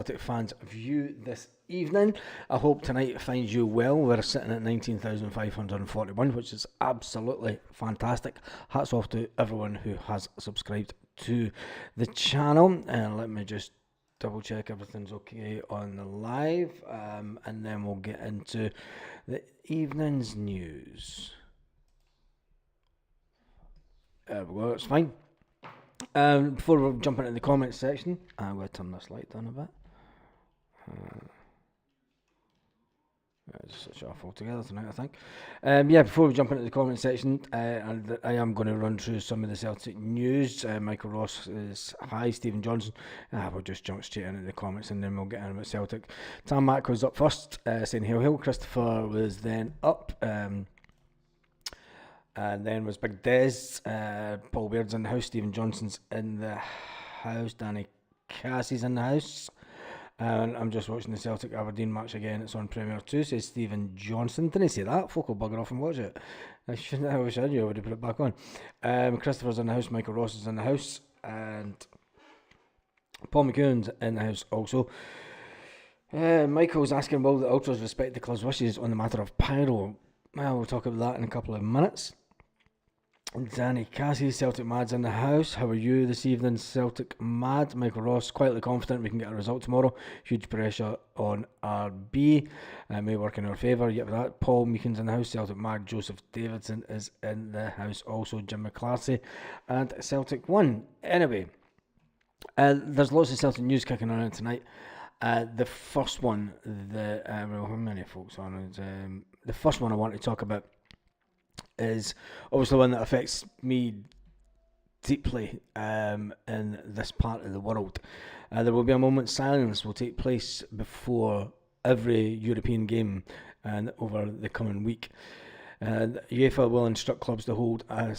Celtic fans view this evening. I hope tonight finds you well. We're sitting at 19,541, which is absolutely fantastic. Hats off to everyone who has subscribed to the channel. And let me just double check everything's okay on the live, and then we'll get into the evening's news. There we go, it's fine. Before we jump into the comments section, I'm going to turn this light down a bit. Just switch off altogether tonight, I think. Before we jump into the comment section, I am going to run through some of the Celtic news. Michael Ross is hi, Stephen Johnson. We'll just jump straight into the comments and then we'll get in about Celtic. Tam Mack was up first, saying hail hail. Christopher was then up. And then was Big Des. Paul Baird's in the house. Stephen Johnson's in the house. Danny Cassie's in the house. And I'm just watching the Celtic Aberdeen match again. It's on Premier 2, says Stephen Johnson. Didn't say that. Folk will bugger off and watch it. I wish I knew I would have put it back on. Christopher's in the house. Michael Ross is in the house. And Paul McEwen's in the house also. Michael's asking, will the Ultras respect the club's wishes on the matter of pyro? Well, we'll talk about that in a couple of minutes. Danny Cassie, Celtic Mad's in the house. How are you this evening, Celtic Mad? Michael Ross, quietly confident we can get a result tomorrow. Huge pressure on RB. May work in our favour. Yet for that, Paul Meekin's in the house. Celtic Mad, Joseph Davidson is in the house. Also, Jim McClarty and Celtic 1. Anyway, there's lots of Celtic news kicking around tonight. The first one, how many folks on it? The first one I want to talk about is obviously one that affects me deeply in this part of the world. There will be a moment's silence will take place before every European game and over the coming week. UEFA will instruct clubs to hold a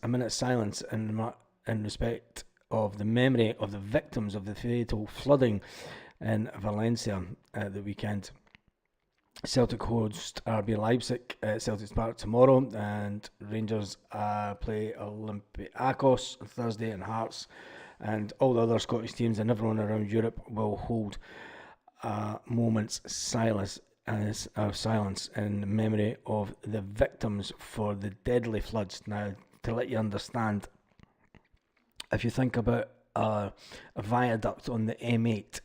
minute's silence in respect of the memory of the victims of the fatal flooding in Valencia at the weekend. Celtic host RB Leipzig at Celtic's Park tomorrow, and Rangers play Olympiacos on Thursday, and Hearts and all the other Scottish teams and everyone around Europe will hold a moment's silence in memory of the victims for the deadly floods. Now, to let you understand, if you think about a viaduct on the M8,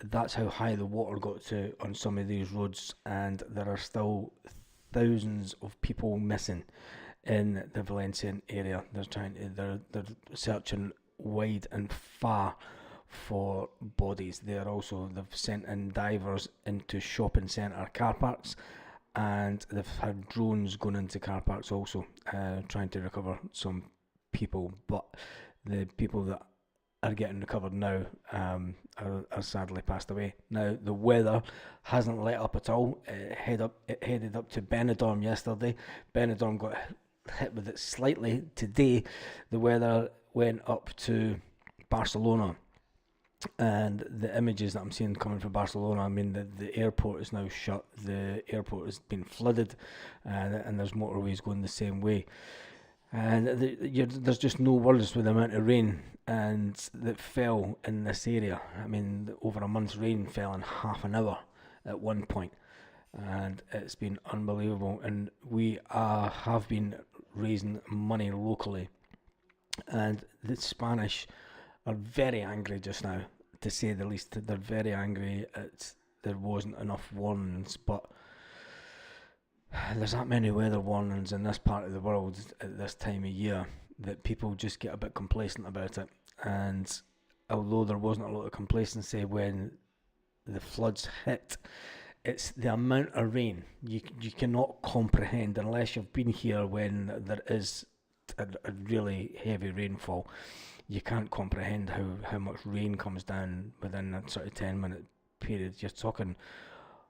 that's how high the water got to on some of these roads, and there are still thousands of people missing in the Valencian area. They're searching wide and far for bodies. They've sent in divers into shopping centre car parks, and they've had drones going into car parks also, trying to recover some people. But the people that are getting recovered now are sadly passed away. Now, the weather hasn't let up at all. It headed up to Benidorm yesterday. Benidorm got hit with it slightly. Today, the weather went up to Barcelona. And the images that I'm seeing coming from Barcelona, I mean, the airport is now shut. The airport has been flooded, and there's motorways going the same way. And there's just no words with the amount of rain and that fell in this area. I mean, over a month's rain fell in half an hour at one point, and it's been unbelievable. And we have been raising money locally, and the Spanish are very angry just now, to say the least. They're very angry there wasn't enough warnings, but there's that many weather warnings in this part of the world at this time of year that people just get a bit complacent about it. And although there wasn't a lot of complacency when the floods hit, it's the amount of rain you cannot comprehend unless you've been here when there is a really heavy rainfall. You can't comprehend how much rain comes down within that sort of 10-minute period. You're talking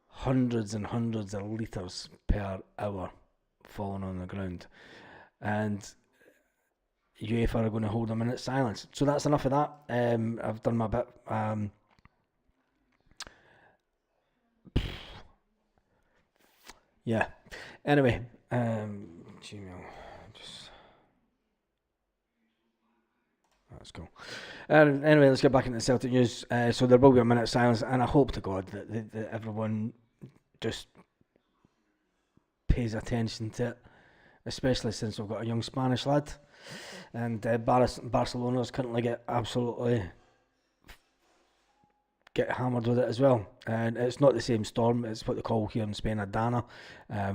hundreds and hundreds of litres per hour falling on the ground, and UEFA are going to hold a minute's silence. So that's enough of that. I've done my bit. Yeah. Anyway, Gmail. That's cool. Anyway, let's get back into the Celtic news. So there will be a minute of silence, and I hope to God that everyone just pays attention to it, especially since we've got a young Spanish lad, and Barcelona's currently get hammered with it as well. And it's not the same storm, it's what they call here in Spain a dana,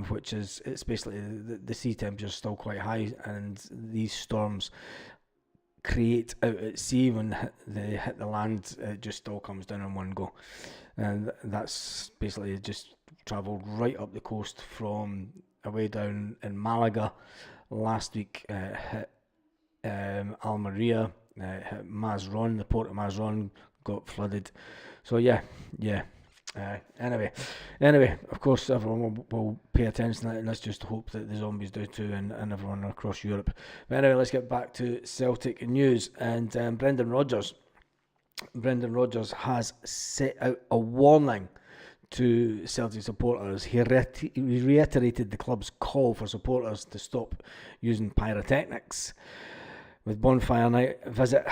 which is, it's basically the sea temperature is still quite high, and these storms create out at sea. When they hit the land, it just all comes down in one go, and that's basically just travelled right up the coast from away down in Malaga last week, hit Almeria, hit Mazron, the port of Mazron got flooded. So anyway, of course everyone will pay attention to that, and let's just hope that the zombies do too, and everyone across Europe. But anyway, let's get back to Celtic news, and Brendan Rodgers has set out a warning to Celtic supporters. He reiterated the club's call for supporters to stop using pyrotechnics. With bonfire night visit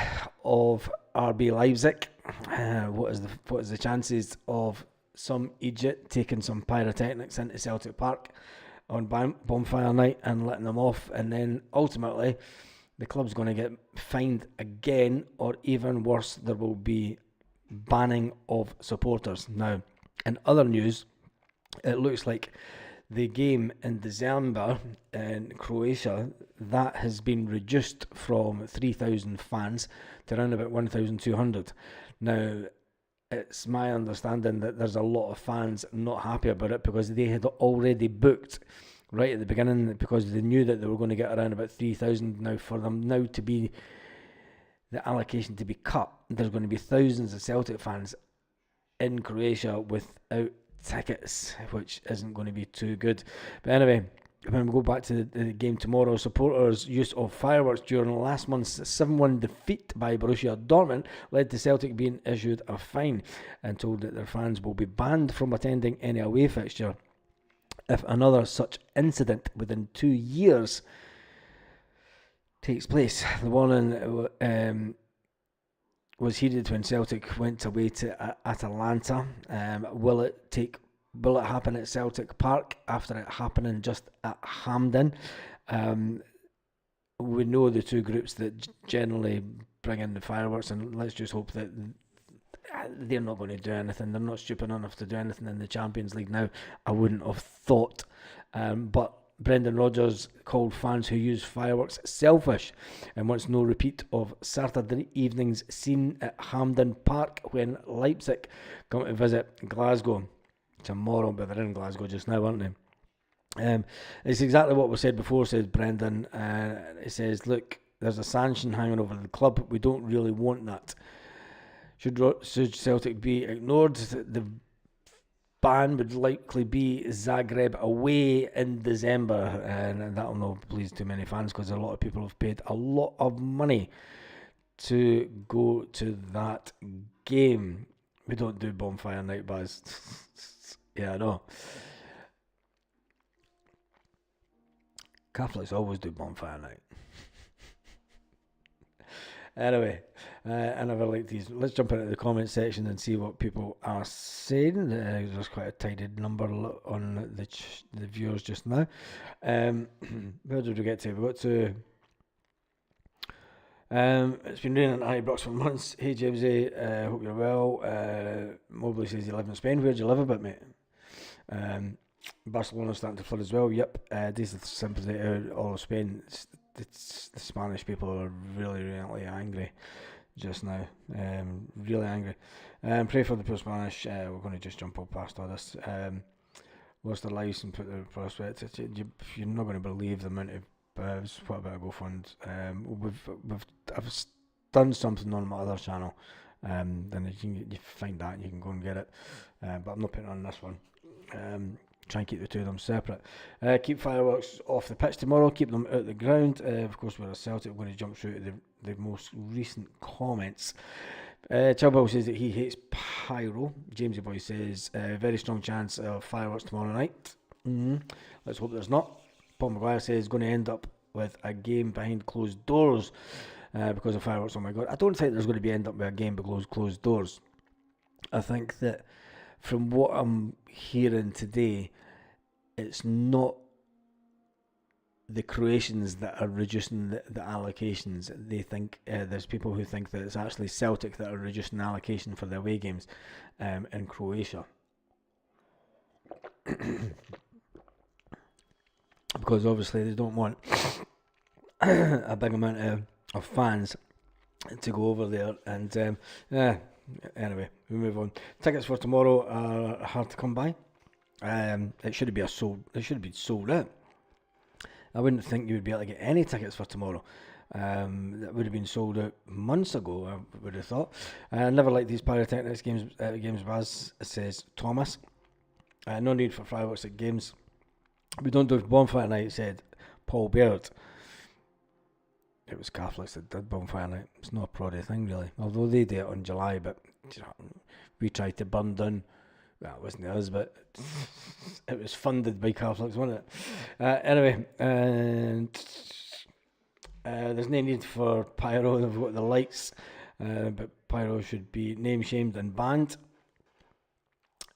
of RB Leipzig, what is the chances of some idiot taking some pyrotechnics into Celtic Park on bonfire night and letting them off, and then ultimately the club's going to get fined again, or even worse, there will be banning of supporters. Now, in other news, it looks like the game in December in Croatia, that has been reduced from 3,000 fans to around about 1,200. Now, it's my understanding that there's a lot of fans not happy about it, because they had already booked right at the beginning, because they knew that they were going to get around about 3,000. Now, for them now to be the allocation to be cut, there's going to be thousands of Celtic fans in Croatia without tickets, which isn't going to be too good. But anyway, when we go back to the game tomorrow, supporters' use of fireworks during last month's 7-1 defeat by Borussia Dortmund led to Celtic being issued a fine and told that their fans will be banned from attending any away fixture if another such incident within 2 years takes place. The warning was heeded when Celtic went away to Atalanta. Will it happen at Celtic Park after it happening just at Hampden? We know the two groups that generally bring in the fireworks, and let's just hope that they're not going to do anything. They're not stupid enough to do anything in the Champions League now, I wouldn't have thought. But Brendan Rodgers called fans who use fireworks selfish and wants no repeat of Saturday evening's scene at Hampden Park when Leipzig come to visit Glasgow tomorrow. But they're in Glasgow just now, aren't they? It's exactly what was said before, says Brendan. It says, look, there's a sanction hanging over the club. We don't really want that. Should Celtic be ignored, the ban would likely be Zagreb away in December, and that will not please too many fans, because a lot of people have paid a lot of money to go to that game. We don't do bonfire night, Baz. Yeah, I know. Catholics always do bonfire night. Anyway, I never like these. Let's jump into the comment section and see what people are saying. There's quite a tidy number on the viewers just now. Where did we get to? We got to... it's been raining at Ibrox for months. Hey Jamesy, hope you're well. Mobley says you live in Spain. Where do you live a bit, mate? Barcelona's starting to flood as well. Yep. This is sympathy out all of Spain. The Spanish people are really angry just now. Really angry. Pray for the poor Spanish. We're going to just jump up past all this. Lost their lives and put their prospects. You're not going to believe the amount of what about a GoFund. I've done something on my other channel. Then you find that and you can go and get it. But I'm not putting it on this one. Try and keep the two of them separate. Keep fireworks off the pitch tomorrow. Keep them out the ground. Of course, we're a Celtic. We're going to jump through to the most recent comments. Chilwell says that he hates pyro. Jamesy Boy says very strong chance of fireworks tomorrow night. Let's hope there's not. Paul Maguire says going to end up with a game behind closed doors. because of fireworks. Oh my god! I don't think there's going to be end up with a game behind closed doors. I think that from what I'm hearing today, it's not the Croatians that are reducing the allocations. They think there's people who think that it's actually Celtic that are reducing the allocation for the away games in Croatia. Because obviously they don't want a big amount of fans to go over there. And anyway, we move on. Tickets for tomorrow are hard to come by. It should be sold out. I wouldn't think you would be able to get any tickets for tomorrow. That would have been sold out months ago, I would have thought. I never liked these pyrotechnics games, Baz, says Thomas. No need for fireworks at games. We don't do bonfire night, said Paul Baird. It was Catholics that did bonfire night. It's not a proddy thing, really. Although they do it on July, but we tried to burn down. Well, it wasn't us, but it was funded by Catholics, wasn't it? Anyway, and there's no need for pyro. They've got the lights, but pyro should be name shamed and banned.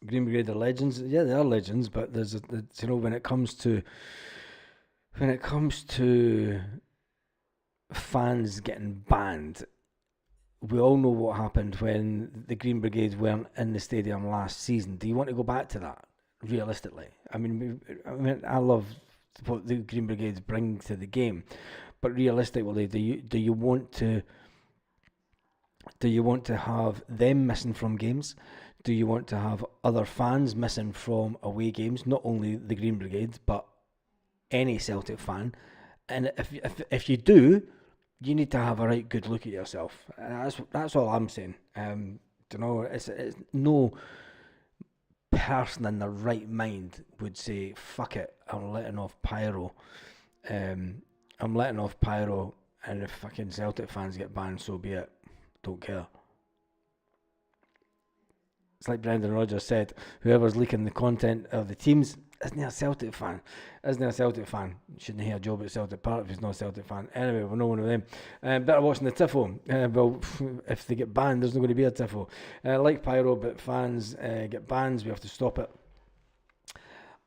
Green Brigade are legends. Yeah, they are legends, but there's when it comes to fans getting banned, we all know what happened when the Green Brigade weren't in the stadium last season. Do you want to go back to that? Realistically, I mean, I love what the Green Brigades bring to the game, but realistically, do you want to have them missing from games? Do you want to have other fans missing from away games? Not only the Green Brigade, but any Celtic fan. And if you do, you need to have a right good look at yourself. That's all I'm saying. It's no person in their right mind would say, "Fuck it, I'm letting off pyro." And if fucking Celtic fans get banned, so be it. Don't care. It's like Brendan Rodgers said, whoever's leaking the content of the teams isn't he a Celtic fan? Shouldn't he have a job at Celtic Park if he's not a Celtic fan? Anyway, we're not one of them. Better watching the Tifo. Well, if they get banned, there's not going to be a Tifo. Like pyro, but fans get bans, we have to stop it.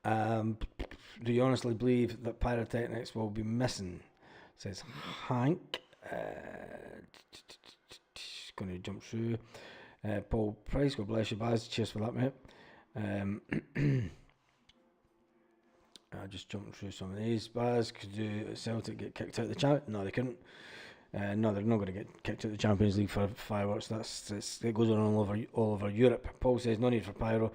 Do you honestly believe that pyrotechnics will be missing? Says Hank. Going to jump through. Paul Price, God bless you, Baz. Cheers for that, mate. I just jumped through some of these. Baz, could Celtic get kicked out of the Champions? No, they couldn't. No, they're not going to get kicked out of the Champions League for fireworks. It goes on all over Europe. Paul says no need for pyro,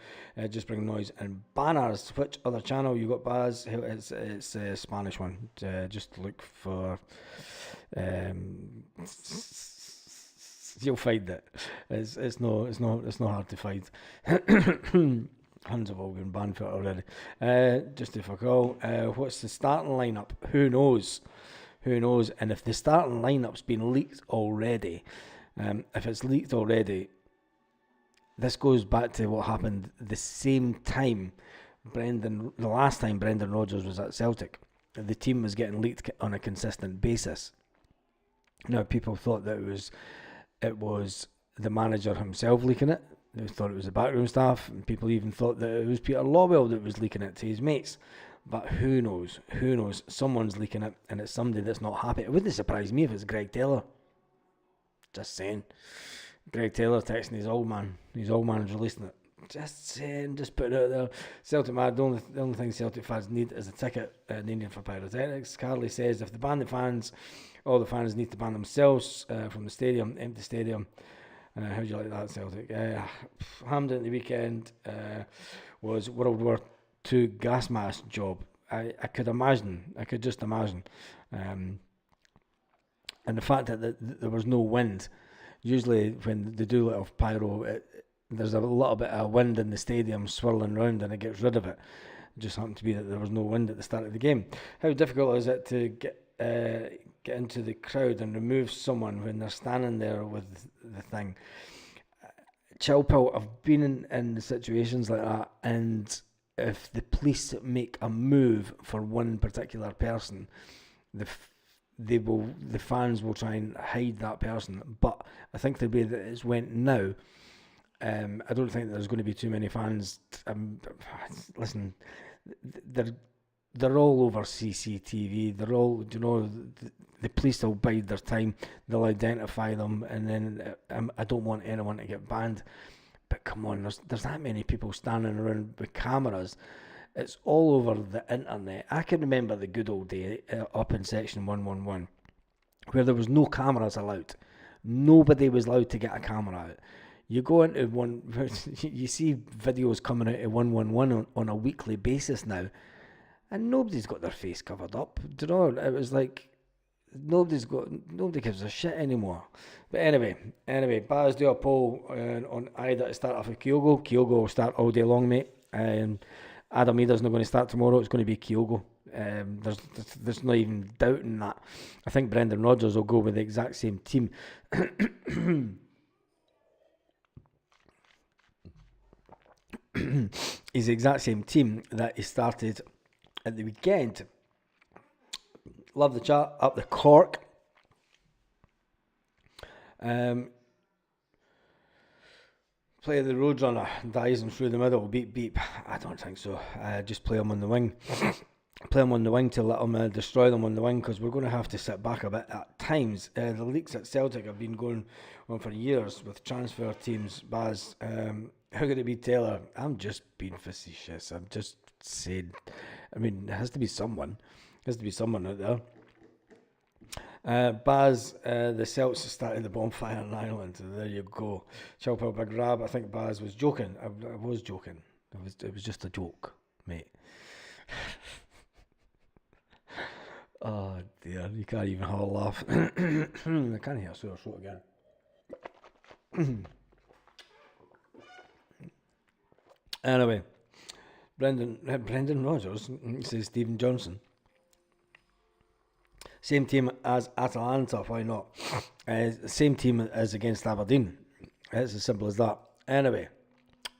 just bring noise and banners. Which other channel you got, Baz? It's a Spanish one. Just look for. You'll find it. It's not hard to find. Huns have all been banned for it already. Just to fuck all. What's the starting lineup? Who knows? And if the starting lineup's been leaked already, if it's leaked already, this goes back to what happened the same time the last time Brendan Rodgers was at Celtic. The team was getting leaked on a consistent basis. Now people thought that it was the manager himself leaking it. They thought it was the backroom staff, and people even thought that it was Peter Lawwell that was leaking it to his mates. But who knows? Someone's leaking it, and it's somebody that's not happy. It wouldn't surprise me if it's Greg Taylor. Just saying. Greg Taylor texting his old man. His old man is releasing it. Just saying, just putting it out there. Celtic Mad, the only thing Celtic fans need is a ticket needed for pyrotechnics. Carly says if they ban the fans, all the fans need to ban themselves from the stadium, empty stadium. How do you like that, Celtic? Hampden at the weekend was World War II gas mask job. I could just imagine. And the fact that there was no wind. Usually when they do a little pyro, there's a little bit of wind in the stadium swirling around and it gets rid of it. It just happened to be that there was no wind at the start of the game. How difficult is it to get into the crowd and remove someone when they're standing there with the thing? Chill pill, I've been in situations like that, and if the police make a move for one particular person, the fans will try and hide that person. But I think the way that it's went now, I don't think there's going to be too many fans. Listen, they're all over CCTV. They're all, the police will bide their time. They'll identify them, and then I don't want anyone to get banned. But come on, there's that many people standing around with cameras. It's all over the internet. I can remember the good old day up in section 111 where there was no cameras allowed. Nobody was allowed to get a camera out. You go into you see videos coming out of 111 on a weekly basis now, and nobody's got their face covered up. Do you know? It was like nobody gives a shit anymore. But anyway, Baz do a poll on either to start off with Kyogo. Kyogo will start all day long, mate. Adam Ida's not going to start tomorrow. It's going to be Kyogo. There's not even doubting that. I think Brendan Rodgers will go with the exact same team. He's the exact same team that he started at the weekend. Love the chat. Up the Cork. Play the Roadrunner, dies him through the middle, beep beep. I don't think so. Just play him on the wing. Play him on the wing to let him destroy them on the wing, because we're going to have to sit back a bit at times. The leaks at Celtic have been going on for years with transfer teams. Baz, how could it be Taylor? I'm just being facetious. I'm just saying. I mean, it has to be someone. There has to be someone out there. Baz, the Celts started the bonfire in Ireland. There you go. Chop up a grab. I think Baz was joking. I was joking. It was just a joke, mate. Oh dear, you can't even have a laugh. I can't hear a sore throat again. Anyway, Brendan Rodgers says Stephen Johnson. Same team as Atalanta, why not? Same team as against Aberdeen. It's as simple as that. Anyway,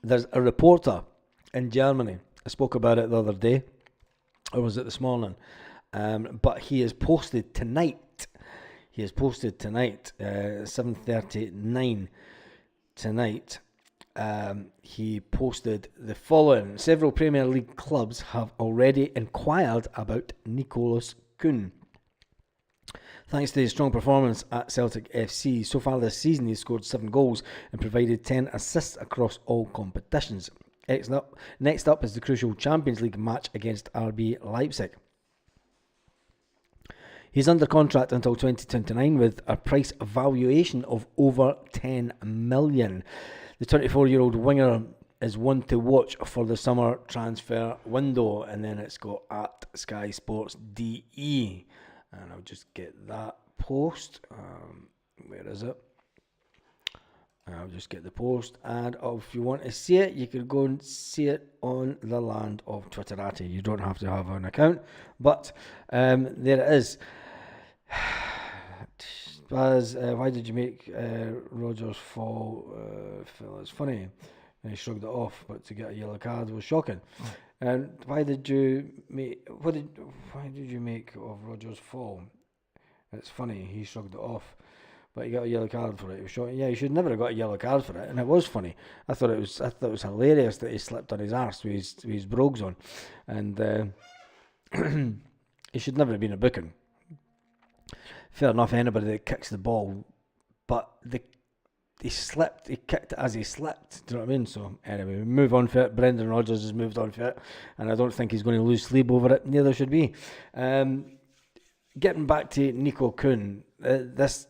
there's a reporter in Germany. I spoke about it the other day, or was it this morning? But he is posted tonight. 7:39 tonight. He posted the following. Several Premier League clubs have already inquired about Nicolas Kuhn. Thanks to his strong performance at Celtic FC, so far this season he scored 7 goals and provided 10 assists across all competitions. Next up is the crucial Champions League match against RB Leipzig. He's under contract until 2029 with a price valuation of over 10 million. The 24-year-old winger is one to watch for the summer transfer window, and then it's got at Sky Sports DE. And I'll just get that post. Where is it? I'll just get the post. And if you want to see it, you can go and see it on the land of Twitterati. You don't have to have an account. But there it is. Baz, why did you make Rodgers fall? Phil, it's funny. And he shrugged it off, but to get a yellow card was shocking. And why did you make? Why did you make of Rodgers' fall? It's funny. He shrugged it off, but he got a yellow card for it. It was shocking. Yeah, he should never have got a yellow card for it, and it was funny. I thought it was hilarious that he slipped on his arse with his brogues on, and he should never have been a booking. Fair enough, anybody that kicks the ball, but he slipped, he kicked it as he slipped, do you know what I mean? So anyway, we move on for it. Brendan Rodgers has moved on for it, and I don't think he's going to lose sleep over it, neither should we. Getting back to Nico Kuhn, this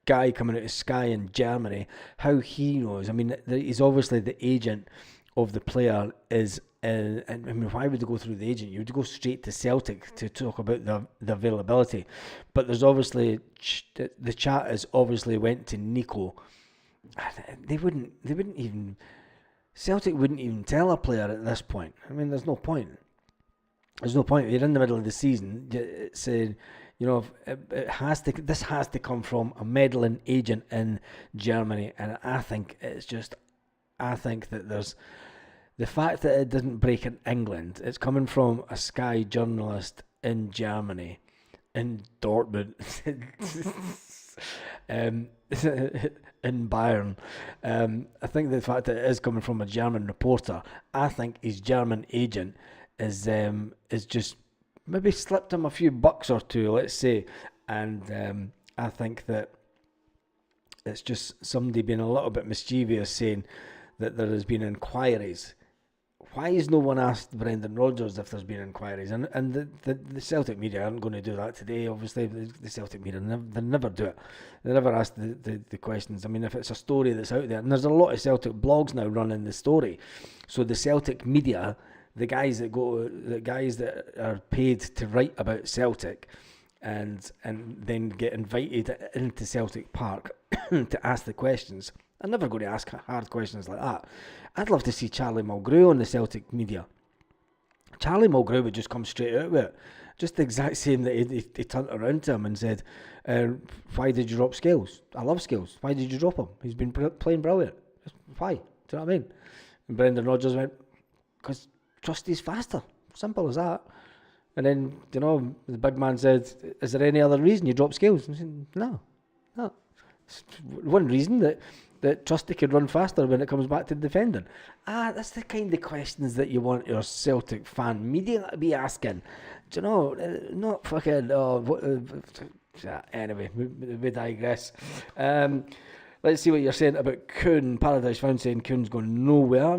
guy coming out of Sky in Germany, how he knows, I mean, he's obviously the agent of the player is, I mean, why would they go through the agent? You would go straight to Celtic to talk about the availability, but there's obviously, the chat is obviously went to Nico. They wouldn't even, Celtic wouldn't even tell a player at this point. I mean, there's no point. You're in the middle of the season. It's this has to come from a meddling agent in Germany, and I think that there's the fact that it didn't break in England. It's coming from a Sky journalist in Germany, in Dortmund, um, in Bayern. I think the fact that it is coming from a German reporter, I think his German agent is just maybe slipped him a few bucks or two, let's say, and I think that it's just somebody being a little bit mischievous, saying that there has been inquiries. Why has no one asked Brendan Rodgers if there's been inquiries? And the Celtic media aren't going to do that today. Obviously, the Celtic media, they never do it. They never ask the questions. I mean, if it's a story that's out there, and there's a lot of Celtic blogs now running the story, so the Celtic media, the guys that are paid to write about Celtic, and then get invited into Celtic Park to ask the questions. I'm never going to ask hard questions like that. I'd love to see Charlie Mulgrew on the Celtic media. Charlie Mulgrew would just come straight out with it. Just the exact same that he turned around to him and said, why did you drop Scales? I love Scales. Why did you drop him? He's been playing brilliant. Why? Do you know what I mean? And Brendan Rodgers went, because Trusty's faster. Simple as that. And then, the big man said, is there any other reason you dropped Scales? And I said, no. It's one reason that Trusty could run faster when it comes back to defending. That's the kind of questions that you want your Celtic fan media to be asking. Do you know? Not fucking... anyway, we digress. Let's see what you're saying about Kuhn. Paradise Found saying Kuhn's going nowhere.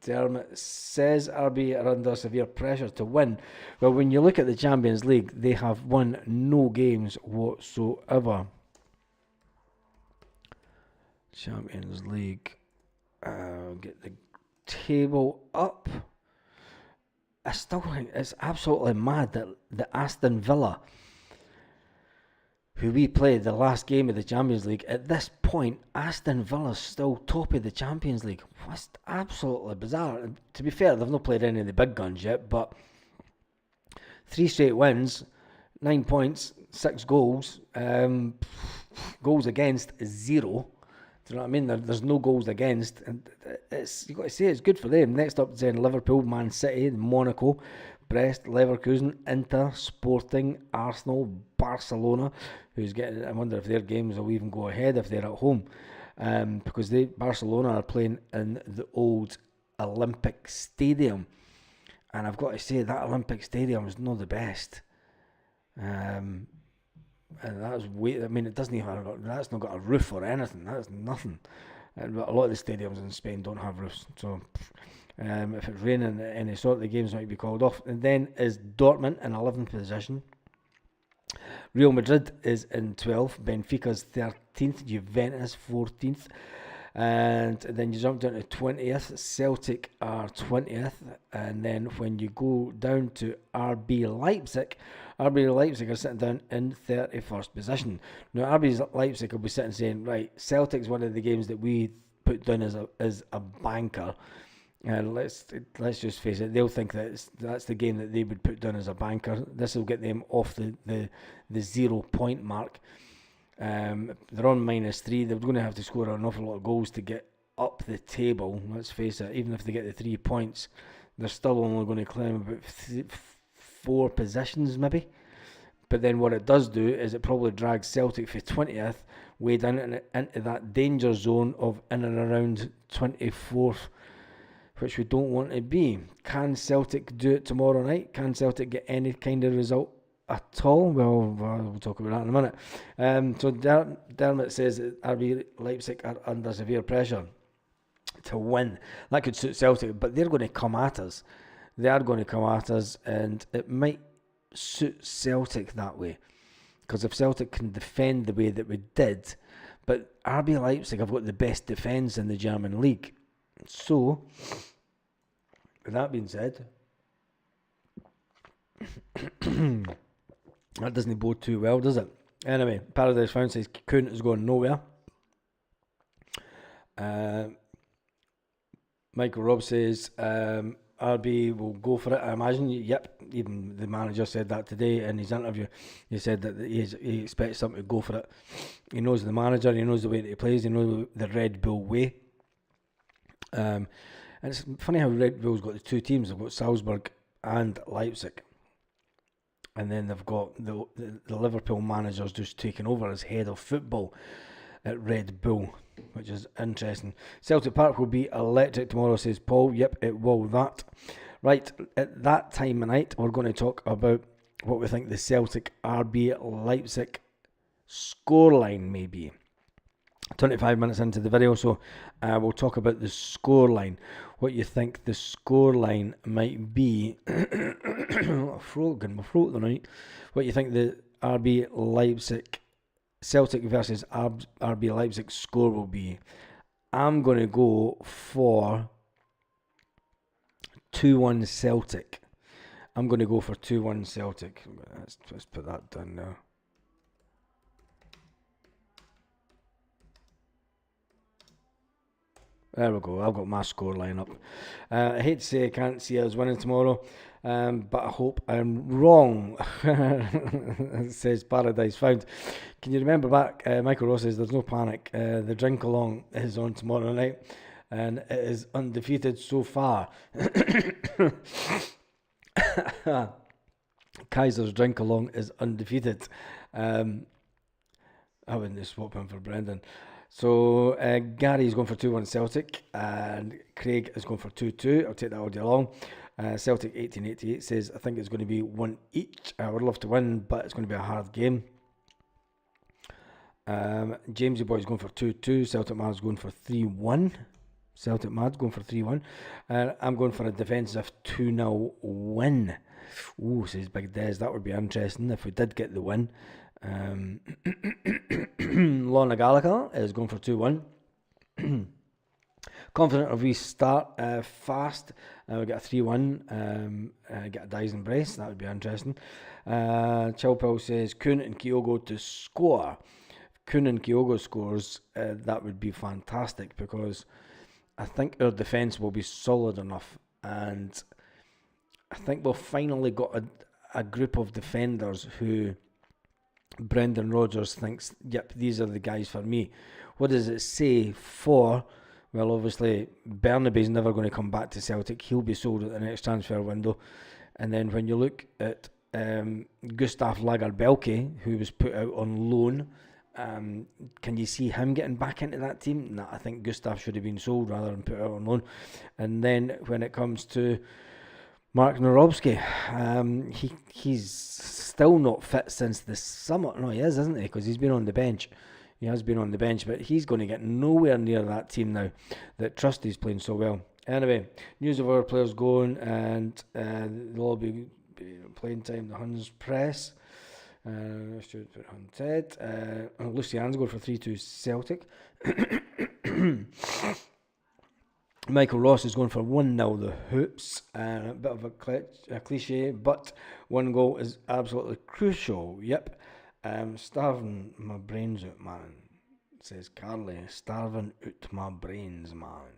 Dermot says RB are under severe pressure to win. Well, when you look at the Champions League, they have won no games whatsoever. Champions League. Get the table up. I still think it's absolutely mad that the Aston Villa, who we played the last game of the Champions League, at this point, Aston Villa's still top of the Champions League. That's absolutely bizarre. And to be fair, they've not played any of the big guns yet, but 3 straight wins, 9 points, 6 goals, goals against 0. Do you know what I mean? There's no goals against, and you've got to say it's good for them. Next up, then Liverpool, Man City, Monaco, Brest, Leverkusen, Inter, Sporting, Arsenal, Barcelona. Who's getting? I wonder if their games will even go ahead if they're at home, because Barcelona are playing in the old Olympic Stadium, and I've got to say that Olympic Stadium is not the best. And that's way. I mean, it doesn't even. That's not got a roof or anything. That's nothing. And a lot of the stadiums in Spain don't have roofs. So, if it's raining, any sort of the games might be called off. And then is Dortmund in 11th position. Real Madrid is in 12th. Benfica's 13th. Juventus 14th. And then you jump down to 20th. Celtic are 20th. And then when you go down to RB Leipzig are sitting down in 31st position. Now, RB Leipzig will be sitting saying, right, Celtic's one of the games that we put down as a banker. And let's just face it, they'll think that that's the game that they would put down as a banker. This will get them off the 0 point mark. They're on -3. They're going to have to score an awful lot of goals to get up the table. Let's face it, even if they get the 3 points, they're still only going to climb about 4 positions maybe. But then what it does do is it probably drags Celtic for 20th way down into that danger zone of in and around 24th, which we don't want to be. Can Celtic do it tomorrow night? Can Celtic get any kind of result at all? Well, we'll talk about that in a minute. So Dermot says that RB Leipzig are under severe pressure to win. That could suit Celtic, but they're going to come at us. They are going to come at us, and it might suit Celtic that way. Because if Celtic can defend the way that we did, but RB Leipzig have got the best defence in the German league. So, with that being said, that doesn't bode too well, does it? Anyway, Paradise Found says Kuhn is going nowhere. Michael Robb says RB will go for it, I imagine. Yep, even the manager said that today in his interview. He said that he expects them to go for it. He knows the manager, he knows the way that he plays, he knows the Red Bull way. And it's funny how Red Bull's got the 2 teams. They've got Salzburg and Leipzig. And then they've got the Liverpool managers just taking over as head of football at Red Bull, which is interesting. Celtic Park will be electric tomorrow, says Paul. Yep, it will that. Right, at that time of night, we're going to talk about what we think the Celtic RB Leipzig scoreline may be. 25 minutes into the video, so we'll talk about the scoreline. What you think the scoreline might be. What you think the RB Leipzig, Celtic versus RB Leipzig score will be. I'm going to go for 2-1 Celtic. I'm going to go for 2-1 Celtic. Let's put that down now. There we go. I've got my score line up. I hate to say I can't see us winning tomorrow, but I hope I'm wrong. It says Paradise Found. Can you remember back? Michael Ross says there's no panic. The drink along is on tomorrow night, and it is undefeated so far. Kaiser's drink along is undefeated. I wouldn't swap him for Brendan. So Gary's going for 2-1 Celtic, and Craig is going for 2-2. I'll take that all day long. Celtic 1888 says, I think it's going to be 1 each. I would love to win, but it's going to be a hard game. Jamesy Boy's going for 2-2. Celtic Mad's going for 3-1. Celtic Mad's going for 3-1. I'm going for a defensive 2-0 win. Ooh, says Big Des. That would be interesting if we did get the win. Lorna Gallagher is going for 2-1. Confident of we start fast. We get a 3-1. Get a Dyson brace. That would be interesting. Chilpel says Kuhn and Kyogo to score. If Kuhn and Kyogo scores, that would be fantastic, because I think our defence will be solid enough, and I think we've finally got a group of defenders who Brendan Rodgers thinks, yep, these are the guys for me. What does it say for? Well, obviously, Bernabe's never going to come back to Celtic. He'll be sold at the next transfer window. And then when you look at Gustav Lagerbielke, who was put out on loan, can you see him getting back into that team? Nah, I think Gustav should have been sold rather than put out on loan. And then when it comes to Mark Norowski, he's still not fit since the summer. No, he is, isn't he? Because he's been on the bench. He has been on the bench, but he's going to get nowhere near that team now that Trusty's playing so well. Anyway, news of our players going, and they'll all be playing time. The Huns press. Hatate. Lucian's going for 3-2 Celtic. Michael Ross is going for 1-0 the Hoops. A bit of a cliche, but one goal is absolutely crucial. Yep. Starving my brains out, man, says Carly. Starving out my brains, man.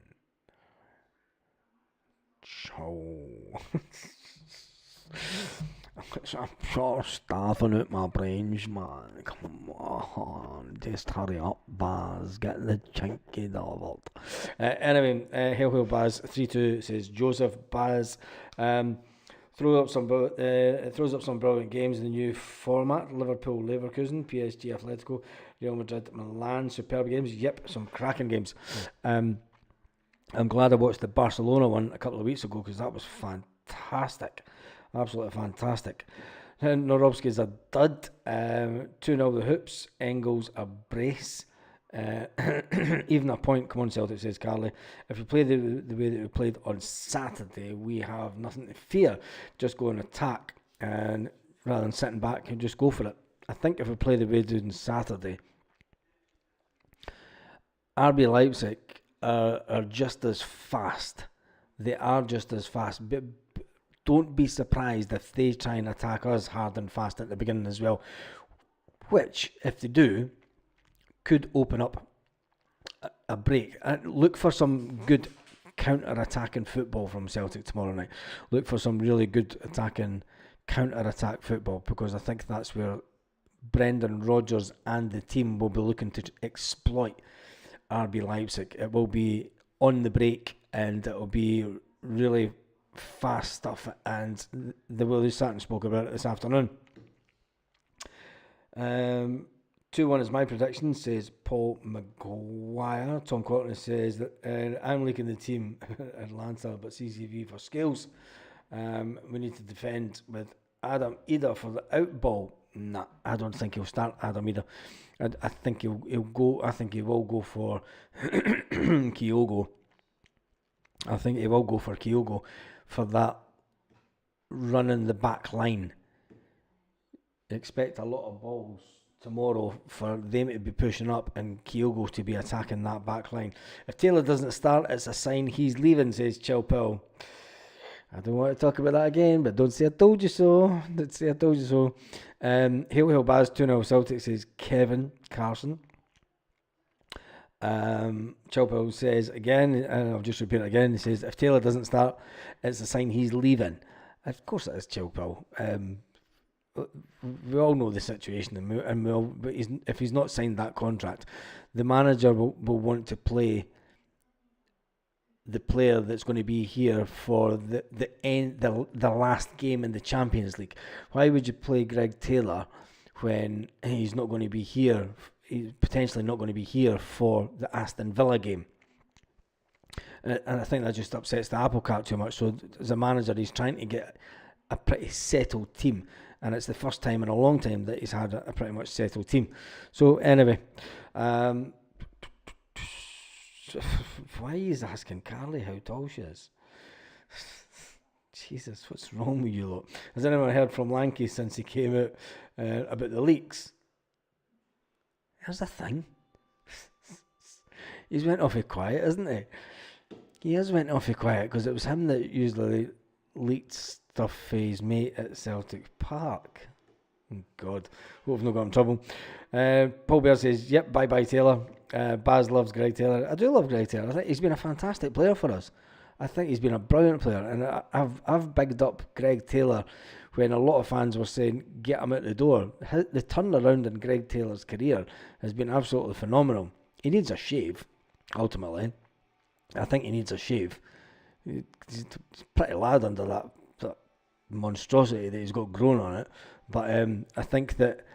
Ciao. I'm sure starving out my brains, man. Come on, just hurry up, Baz. Get the chinky delivered. Anyway, Hail Baz 3-2 says Joseph Baz. Throws up some brilliant games in the new format. Liverpool, Leverkusen, PSG, Atletico, Real Madrid, Milan. Superb games. Yep, some cracking games. I'm glad I watched the Barcelona one a couple of weeks ago, because that was fantastic. Absolutely fantastic. Norowski's a dud. 2-0 the Hoops. Engels a brace. Even a point. Come on, Celtic, says Carly. If we play the way that we played on Saturday, we have nothing to fear. Just go and attack, and rather than sitting back, and just go for it. I think if we play the way we did on Saturday, RB Leipzig are just as fast. They are just as fast. But don't be surprised if they try and attack us hard and fast at the beginning as well, which, if they do, could open up a break. Look for some good counter-attacking football from Celtic tomorrow night. Look for some really good attacking counter-attack football, because I think that's where Brendan Rodgers and the team will be looking to exploit RB Leipzig. It will be on the break, and it will be really fast stuff, and the Willie Sutton spoke about it this afternoon. 2-1 is my prediction, says Paul Maguire. Tom Courtney says that I'm liking the team Atlanta, but CCV for skills. We need to defend with Adam Eder for the out ball. Nah, I don't think he'll start Adam Eder. I think he'll go. I think he will go for Kyogo. I think he will go for Kyogo for that running the back line. Expect a lot of balls tomorrow for them to be pushing up and Kyogo to be attacking that back line. If Taylor doesn't start, it's a sign he's leaving, says Chilpel. I don't want to talk about that again, but don't say I told you so. Don't say I told you so. Hail Baz 2-0 Celtic, says Kevin Carson. Chilpel says again, and I'll just repeat it again, he says if Taylor doesn't start, it's a sign he's leaving. Of course it is, Chilpel. We all know the situation, but if he's not signed that contract, the manager will want to play the player that's going to be here for the last game in the Champions League. Why would you play Greg Taylor when he's not going to be here? He's potentially not going to be here for the Aston Villa game. And I think that just upsets the apple cart too much. So as a manager, he's trying to get a pretty settled team. And it's the first time in a long time that he's had a pretty much settled team. So anyway, why is asking Carly how tall she is? Jesus, what's wrong with you lot? Has anyone heard from Lanky since he came out about the leaks? Here's the thing. He's went awfully quiet, isn't he? He has went awfully quiet because it was him that usually leaked stuff for his mate at Celtic Park. Oh God, hope I've not got in trouble. Paul Bear says, yep, bye Taylor. Baz loves Greg Taylor. I do love Greg Taylor. I think he's been a fantastic player for us. I think he's been a brilliant player, and I've bigged up Greg Taylor when a lot of fans were saying get him out the door. The turnaround in Greg Taylor's career has been absolutely phenomenal. He needs a shave, ultimately. I think he needs a shave. He's a pretty lad under that monstrosity that he's got grown on it, but I think that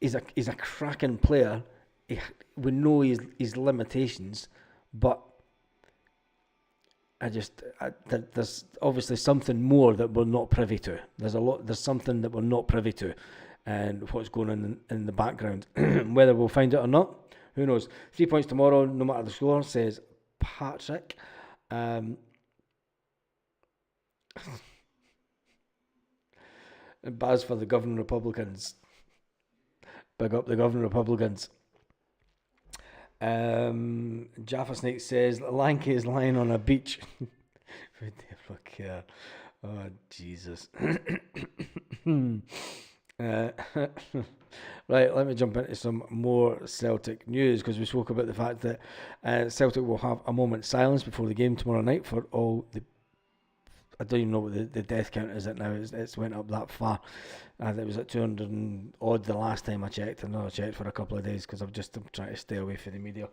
he's a cracking player. We know his limitations, but there's obviously something more that we're not privy to. There's something that we're not privy to, and what's going on in the background. Whether we'll find it or not, who knows? 3 points tomorrow, no matter the score, says Patrick. Baz for the Governor Republicans. Big up the Governor Republicans. Jaffa Snake says Lanky is lying on a beach. Who never care? Oh Jesus. Right, let me jump into some more Celtic news, because we spoke about the fact that Celtic will have a moment's silence before the game tomorrow night for all the... I don't even know what the death count is at now. It's went up that far. It was at 200 and odd the last time I checked. I know I checked for a couple of days because I'm trying to stay away from the media.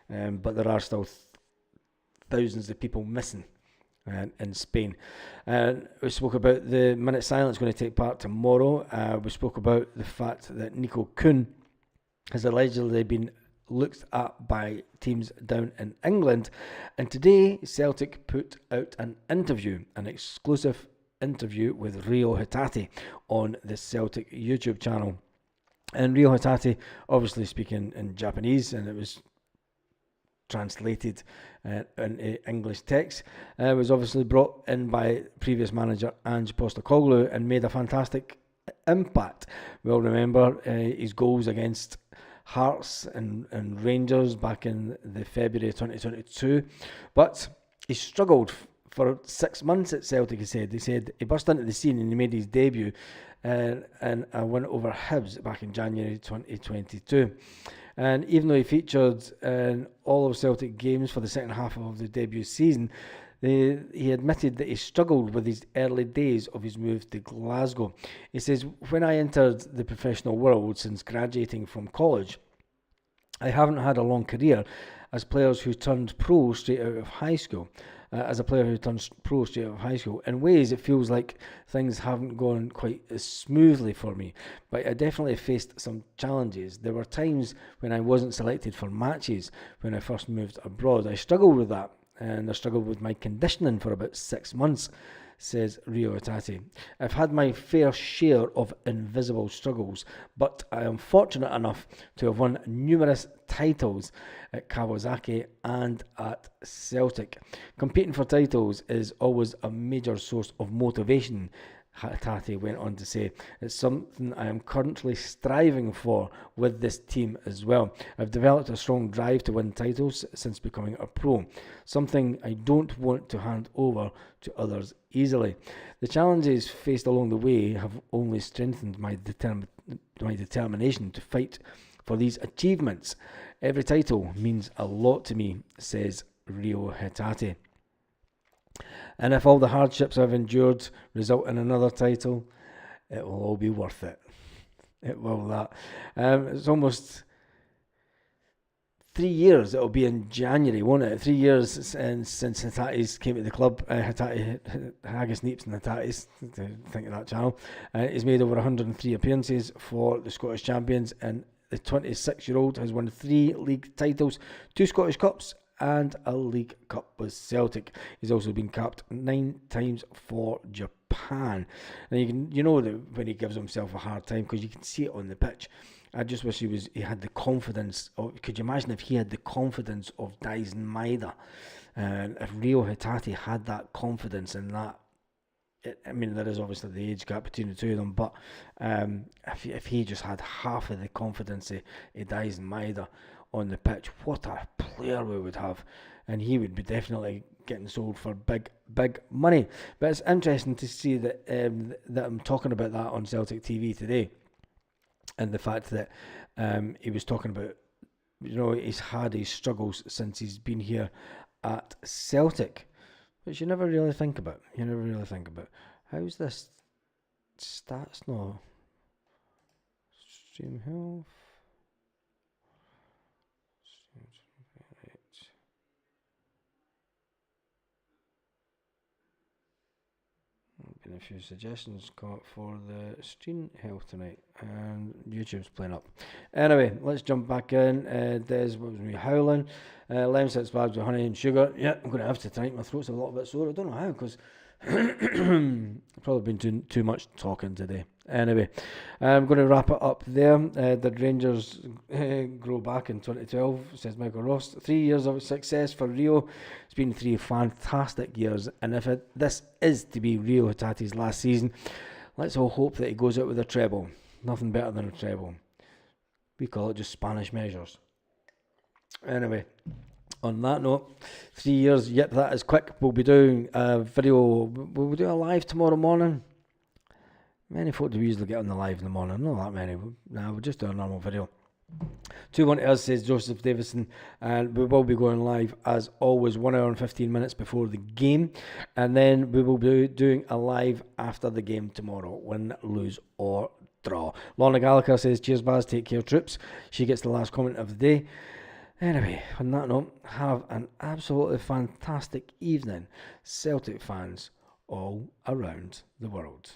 But there are still thousands of people missing in Spain. We spoke about the minute silence going to take part tomorrow. We spoke about the fact that Nico Kuhn has allegedly been looked at by teams down in England, and today Celtic put out an exclusive interview with Rio Hatate on the Celtic YouTube channel. And Rio Hatate, obviously speaking in Japanese, and it was translated in English text, was obviously brought in by previous manager Ange Postecoglou and made a fantastic impact. We'll remember his goals against Hearts and Rangers back in the February 2022, but he struggled for 6 months at Celtic. He said he burst into the scene and he made his debut and a win over Hibs back in January 2022. And even though he featured in all of Celtic games for the second half of the debut season, he admitted that he struggled with his early days of his move to Glasgow. He says, when I entered the professional world since graduating from college, I haven't had a long career as players who turned pro straight out of high school. as a player who turns pro straight out of high school. In ways, it feels like things haven't gone quite as smoothly for me, but I definitely faced some challenges. There were times when I wasn't selected for matches when I first moved abroad. I struggled with that, and I struggled with my conditioning for about 6 months, says Rio Hatate. I've had my fair share of invisible struggles, but I am fortunate enough to have won numerous titles at Kawasaki and at Celtic. Competing for titles is always a major source of motivation, Hatate went on to say. It's something I am currently striving for with this team as well. I've developed a strong drive to win titles since becoming a pro, something I don't want to hand over to others easily. The challenges faced along the way have only strengthened my determination to fight for these achievements. Every title means a lot to me, says Rio Hatate. And if all the hardships I've endured result in another title, it will all be worth it. It will that. It's almost 3 years. It'll be in January, won't it? 3 years since Hatate's came to the club. Hatate, Haggis, Neeps and Hatate's, think of that channel. He's made over 103 appearances for the Scottish champions, and the 26-year-old has won 3 league titles, 2 Scottish Cups, and a League Cup with Celtic. He's also been capped 9 times for Japan. And you know that when he gives himself a hard time, because you can see it on the pitch. I just wish he had the confidence. Could you imagine if he had the confidence of Dyson Maeda? If Rio Hatate had that confidence and that. I mean, there is obviously the age gap between the two of them, but if he just had half of the confidence of Dyson Maeda on the pitch, what a player we would have, and he would be definitely getting sold for big money. But it's interesting to see that that I'm talking about that on Celtic TV today, and the fact that he was talking about, he's had his struggles since he's been here at Celtic, which you never really think about. How's this stats now? Stream health. Been a few suggestions come up for the stream health tonight, and YouTube's playing up. Anyway, let's jump back in. Des, what was me howling? Lem sits bags with honey and sugar. Yeah, I'm going to have to tonight. My throat's a little bit sore. I don't know how, because I've probably been too much talking today. Anyway, I'm going to wrap it up there. The Rangers grow back in 2012, says Michael Ross. 3 years of success for Rio. It's been 3 fantastic years, and if this is to be Rio Hatate's last season, let's all hope that he goes out with a treble. Nothing better than a treble. We call it just Spanish measures. Anyway, on that note, 3 years, yep, that is quick. We'll be doing a video. We'll do a live tomorrow morning. Many folk do we usually get on the live in the morning? Not that many. No, we'll just do a normal video. 2-1 to us, says Joseph Davison, and we will be going live as always 1 hour and 15 minutes before the game, and then we will be doing a live after the game tomorrow, win, lose or draw. Lorna Gallagher says, cheers Baz, take care troops. She gets the last comment of the day. Anyway, on that note, have an absolutely fantastic evening, Celtic fans all around the world.